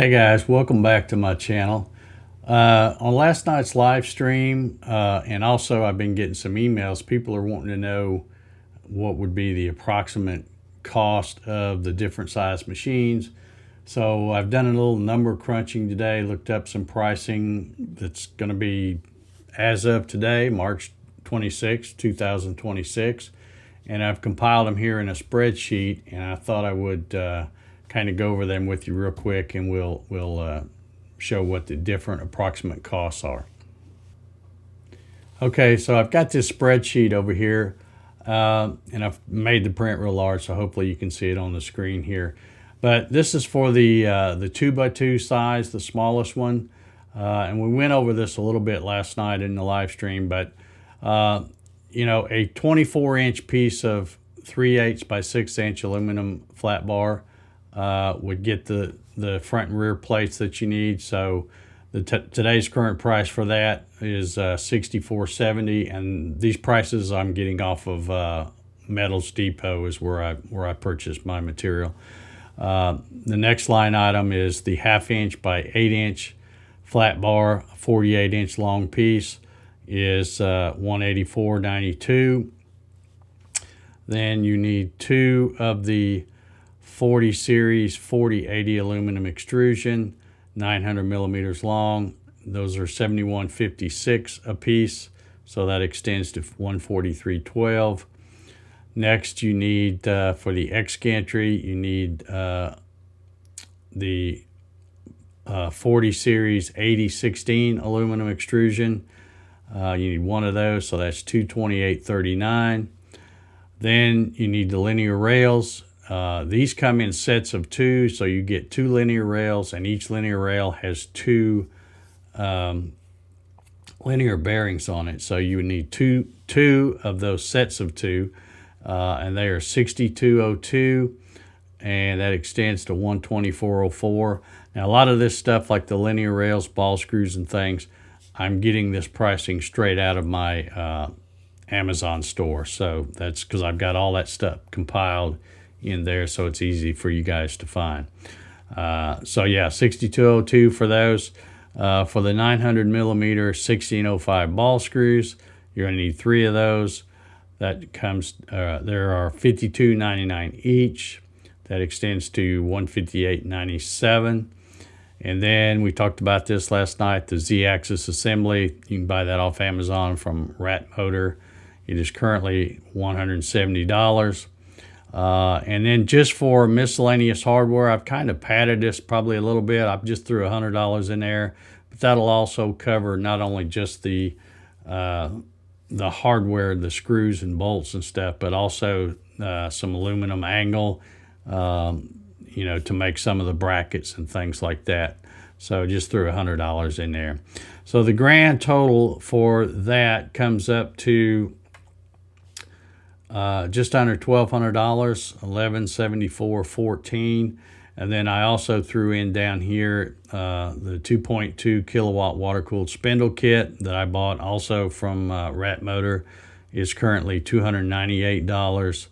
Hey guys, welcome back to my channel. On last night's live stream, and also I've been getting some emails, people are wanting to know what would be the approximate cost of the different size machines. So I've done a little number crunching today, looked up some pricing that's going to be as of today, March 26, 2026. And I've compiled them here in a spreadsheet, and I thought I would kind of go over them with you real quick, and we'll show what the different approximate costs are. Okay, so I've got this spreadsheet over here, and I've made the print real large, so hopefully you can see it on the screen here. But this is for the 2x2 size, the smallest one, and we went over this a little bit last night in the live stream. But you know, a 24-inch piece of 3/8 by 6-inch aluminum flat bar would get the front and rear plates that you need. So today's current price for that is $64.70, and these prices I'm getting off of Metals Depot is where I purchased my material. The next line item is the 1/2-inch by 8-inch flat bar, 48-inch long piece is $184.92. Then you need 2 of the 40 series 4080 aluminum extrusion, 900 millimeters long. Those are $71.56 a piece, so that extends to $143.12. Next, you need for the X gantry, you need the 40 series 8016 aluminum extrusion. You need 1 of those, so that's $228.39. Then you need the linear rails. These come in sets of 2, so you get 2 linear rails, and each linear rail has 2 linear bearings on it. So you would need two of those sets of 2, and they are $62.02, and that extends to $124.04. Now, a lot of this stuff, like the linear rails, ball screws, and things, I'm getting this pricing straight out of my Amazon store. So that's because I've got all that stuff compiled in there, so it's easy for you guys to find. So yeah, $62.02 for those. For the 900 millimeter 1605 ball screws, you're going to need 3 of those. That comes, there are $52.99 each. That extends to $158.97. And then we talked about this last night, the Z-axis assembly. You can buy that off Amazon from Rat Motor. It is currently $170. And then just for miscellaneous hardware, I've kind of padded this probably a little bit. I've just threw $100 in there, but that'll also cover not only just the hardware, the screws and bolts and stuff, but also some aluminum angle, you know, to make some of the brackets and things like that. So just threw $100 in there. So the grand total for that comes up to just under $1,200, $1,174.14. And then I also threw in down here the 2.2 kilowatt water-cooled spindle kit that I bought also from Rat Motor is currently $298.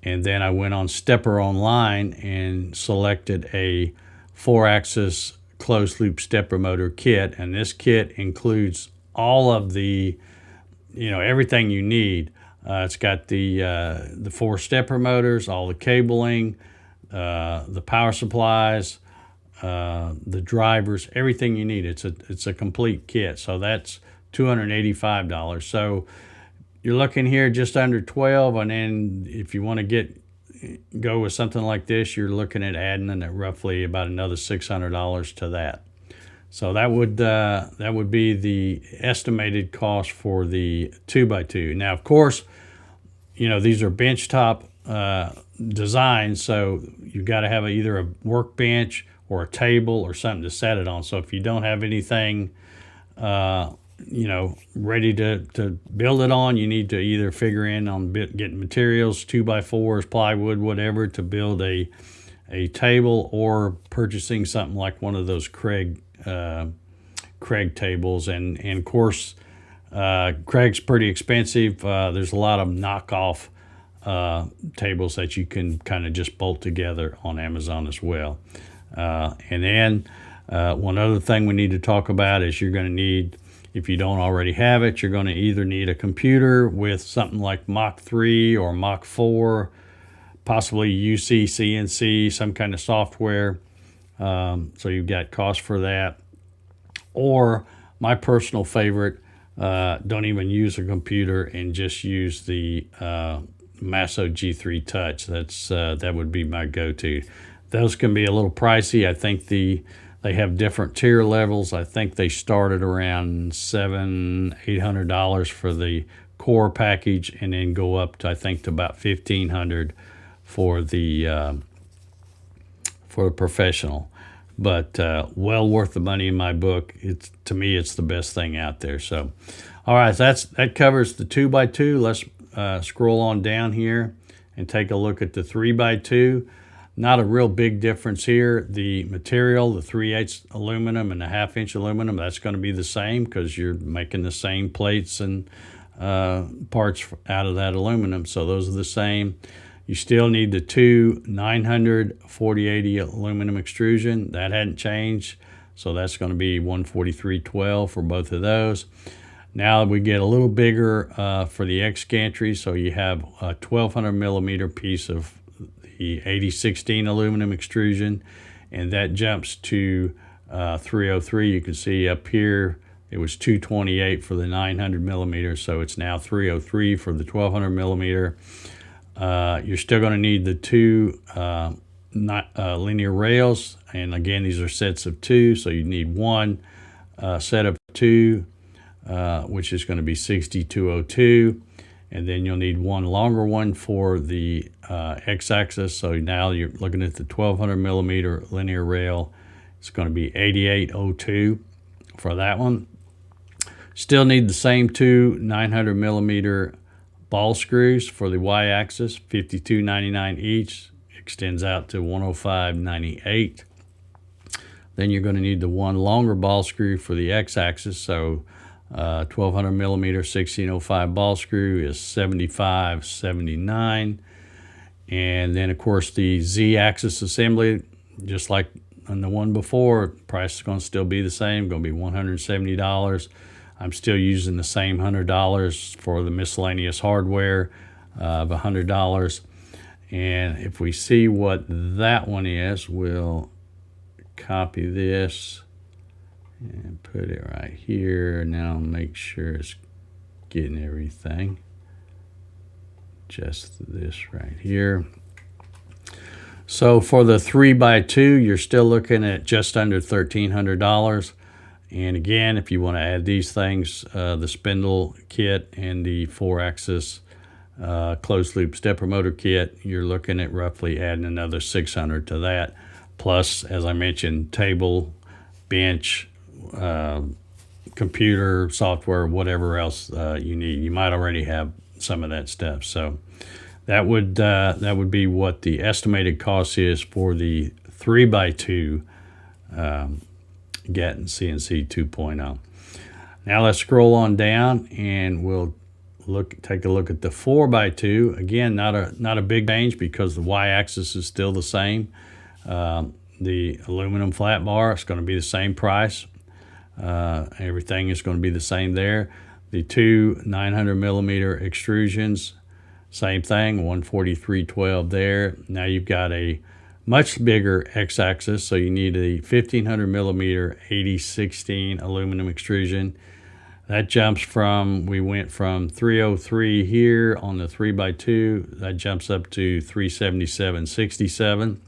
And then I went on Stepper Online and selected a 4-axis closed-loop stepper motor kit. And this kit includes all of the, you know, everything you need. It's got the 4 stepper motors, all the cabling, the power supplies, the drivers, everything you need. It's a complete kit. So that's $285. So you're looking here just under 12, and then if you want to go with something like this, you're looking at adding in at roughly about another $600 to that. So that would be the estimated cost for the 2x2. Now, of course, you know, these are benchtop designs, so you've got to have either a workbench or a table or something to set it on. So if you don't have anything you know, ready to build it on, you need to either figure in on getting materials, 2x4s, plywood, whatever, to build a table, or purchasing something like one of those Craig tables. And of course, Craig's pretty expensive. There's a lot of knockoff tables that you can kind of just bolt together on Amazon as well. And then one other thing we need to talk about is you're going to need, if you don't already have it, you're going to either need a computer with something like Mach 3 or Mach 4, possibly UC, CNC, some kind of software. So you've got cost for that. Or my personal favorite, don't even use a computer and just use the Masso G3 Touch. That would be my go-to. Those can be a little pricey. I think they have different tier levels. I think they start at around $700-800 for the core package, and then go up to, I think, to about $1,500 for the professional. But well worth the money in my book. To me, it's the best thing out there. So, all right, that covers the 2x2. Let's scroll on down here and take a look at the 3x2. Not a real big difference here. The material, the 3/8 aluminum and the 1/2-inch aluminum, that's going to be the same because you're making the same plates and parts out of that aluminum. So those are the same. You still need the two 900 4080 aluminum extrusion. That hadn't changed. So that's going to be 14312 for both of those. Now we get a little bigger for the X gantry. So you have a 1200 millimeter piece of the 8016 aluminum extrusion, and that jumps to 303. You can see up here it was 228 for the 900 millimeter, so it's now 303 for the 1200 millimeter. You're still going to need the two linear rails, and again, these are sets of two, so you need one set of two, which is going to be 6202, and then you'll need one longer one for the x-axis. So now you're looking at the 1200 millimeter linear rail. It's going to be 8802 for that one. Still need the same two 900 millimeter ball screws for the y-axis, $52.99 each, extends out to $105.98. Then you're going to need the one longer ball screw for the x-axis, so 1200 millimeter 1605 ball screw is $75.79. And then of course the z-axis assembly, just like on the one before, price is going to still be the same, going to be $170. I'm still using the same $100 for the miscellaneous hardware of $100. And if we see what that one is, we'll copy this and put it right here. Now make sure it's getting everything. Just this right here. So for the 3x2, you're still looking at just under $1,300. And again, if you want to add these things, the spindle kit and the 4-axis closed loop stepper motor kit, you're looking at roughly adding another $600 to that. Plus, as I mentioned, table, bench, computer, software, whatever else you need. You might already have some of that stuff. So that would be what the estimated cost is for the 3x2 Gatton CNC 2.0. Now let's scroll on down and we'll take a look at the 4x2. Again, not a big change because the y-axis is still the same. The aluminum flat bar is going to be the same price. Everything is going to be the same there. The two 900 millimeter extrusions, same thing, 14312 there. Now you've got a much bigger x-axis, so you need a 1500 millimeter 8016 aluminum extrusion. That jumps from, we went from 303 here on the 3x2, that jumps up to 377.67.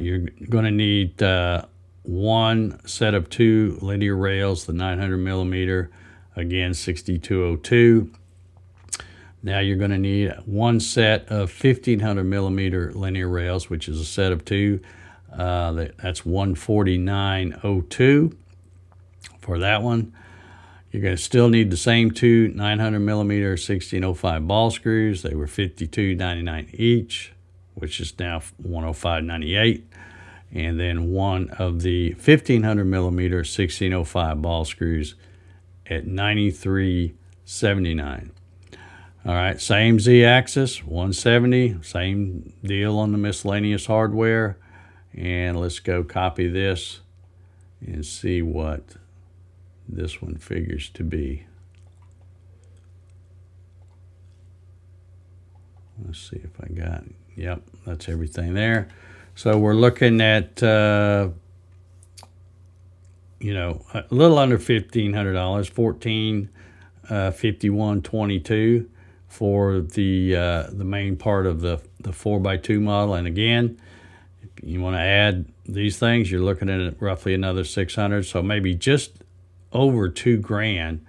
You're going to need one set of two linear rails, the 900 millimeter, again 6202. Now you're going to need one set of 1500 millimeter linear rails, which is a set of two. That's 149.02 for that one. You're going to still need the same two 900 millimeter 1605 ball screws. They were $52.99 each, which is now $105.98. And then one of the 1500 millimeter 1605 ball screws at $93.79. All right, same z-axis, 170, same deal on the miscellaneous hardware. And let's go copy this and see what this one figures to be. Let's see if I got it. Yep, that's everything there. So we're looking at, you know, a little under $1,500, $1,451.22 for the main part of the 4x2 model. And again, if you want to add these things, you're looking at roughly another 600. So maybe just over $2,000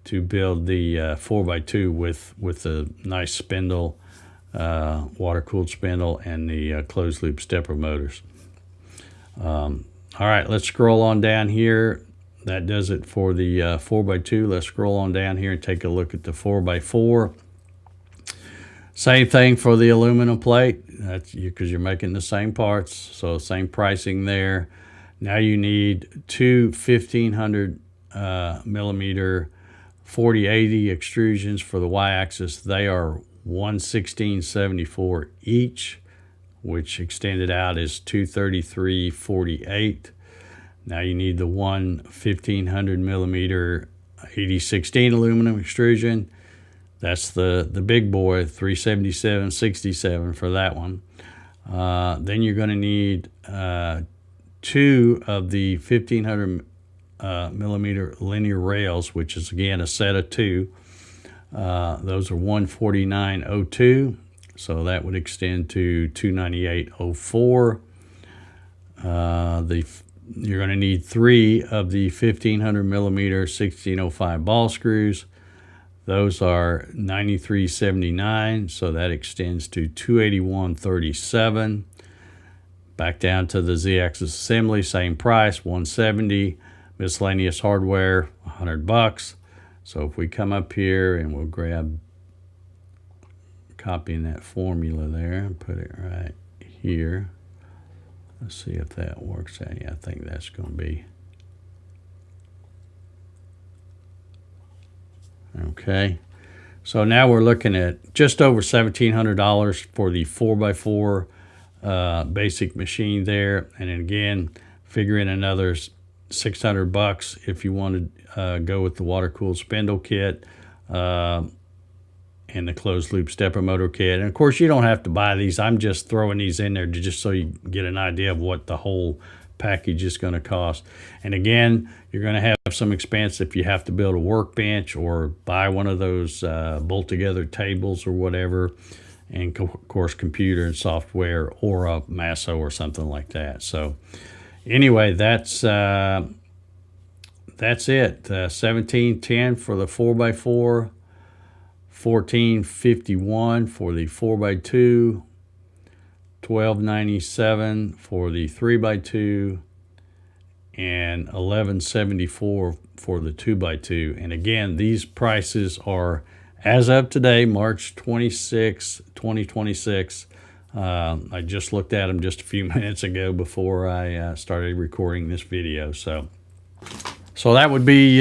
to build the 4x2 with a nice spindle, water-cooled spindle, and the closed loop stepper motors. All right, let's scroll on down here. That does it for the 4x2. Let's scroll on down here and take a look at the 4x4. Same thing for the aluminum plate. That's because you're making the same parts, so same pricing there. Now you need two 1,500 millimeter 4080 extrusions for the y-axis. They are 116.74 each, which extended out is 233.48. Now you need the one 1,500 millimeter 8016 aluminum extrusion. That's the big boy, 377.67 for that one. Then you're going to need two of the 1,500 millimeter linear rails, which is again a set of two. Those are 149.02, so that would extend to 298.04. You're going to need three of the 1,500 millimeter 1605 ball screws. Those are 93.79, so that extends to 281.37. Back down to the Z-axis assembly, same price, 170. Miscellaneous hardware, $100. So if we come up here and we'll grab, copying that formula there and put it right here. Let's see if that works out. Yeah, I think that's going to be okay. So now we're looking at just over $1,700 for the 4x4 basic machine there. And again, figure in another $600 if you want to go with the water-cooled spindle kit and the closed loop stepper motor kit. And of course, you don't have to buy these. I'm just throwing these in there just so you get an idea of what the whole package is going to cost. And again, you're going to have some expense if you have to build a workbench or buy one of those bolt together tables or whatever, and of course computer and software or a Masso or something like that. So anyway, that's it. 1710 for the 4x4, 1451 for the 4x2, $12.97 for the 3x2, and $11.74 for the 2x2. And again, these prices are as of today, March 26, 2026. I just looked at them just a few minutes ago before I started recording this video. So that would be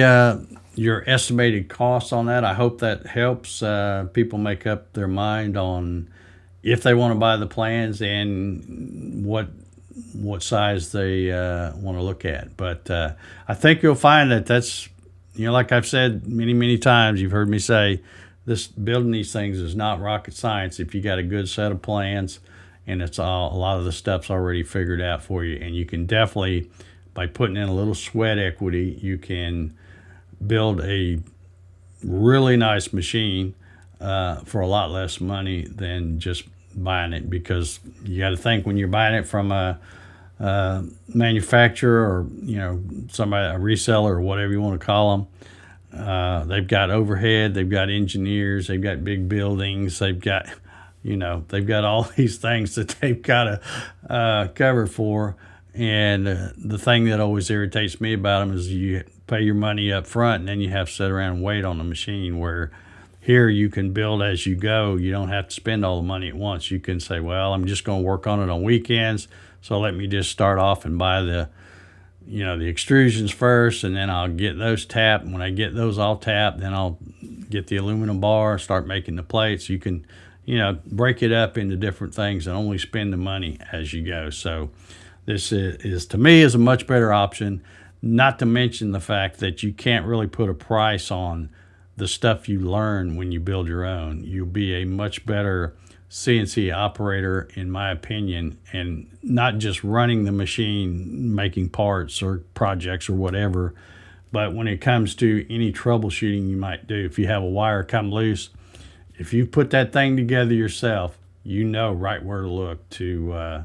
your estimated costs on that. I hope that helps people make up their mind on if they want to buy the plans and what size they want to look at. But I think you'll find that that's, like I've said many times, you've heard me say, building these things is not rocket science if you got a good set of plans and it's a lot of the stuff's already figured out for you. And you can definitely, by putting in a little sweat equity, you can build a really nice machine for a lot less money than just buying it, because you got to think when you're buying it from a manufacturer or somebody, a reseller or whatever you want to call them, they've got overhead, they've got engineers, they've got big buildings, they've got all these things that they've got to cover for. And the thing that always irritates me about them is you pay your money up front and then you have to sit around and wait on the machine, where here you can build as you go. You don't have to spend all the money at once. You can say, well, I'm just going to work on it on weekends, so let me just start off and buy the extrusions first, and then I'll get those tapped. And when I get those all tapped, then I'll get the aluminum bar, start making the plates. You can, break it up into different things and only spend the money as you go. So This is to me is a much better option. Not to mention the fact that you can't really put a price on the stuff you learn when you build your own. You'll be a much better CNC operator, in my opinion, and not just running the machine, making parts or projects or whatever, but when it comes to any troubleshooting you might do. If you have a wire come loose, if you put that thing together yourself, you know right where to look to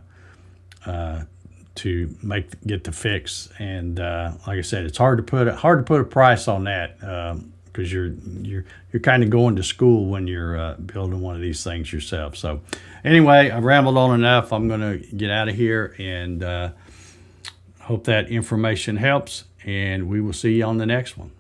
get the fix. And like I said, it's hard to put a price on that, because you're kind of going to school when you're building one of these things yourself. So anyway, I've rambled on enough. I'm going to get out of here, and hope that information helps, and we will see you on the next one.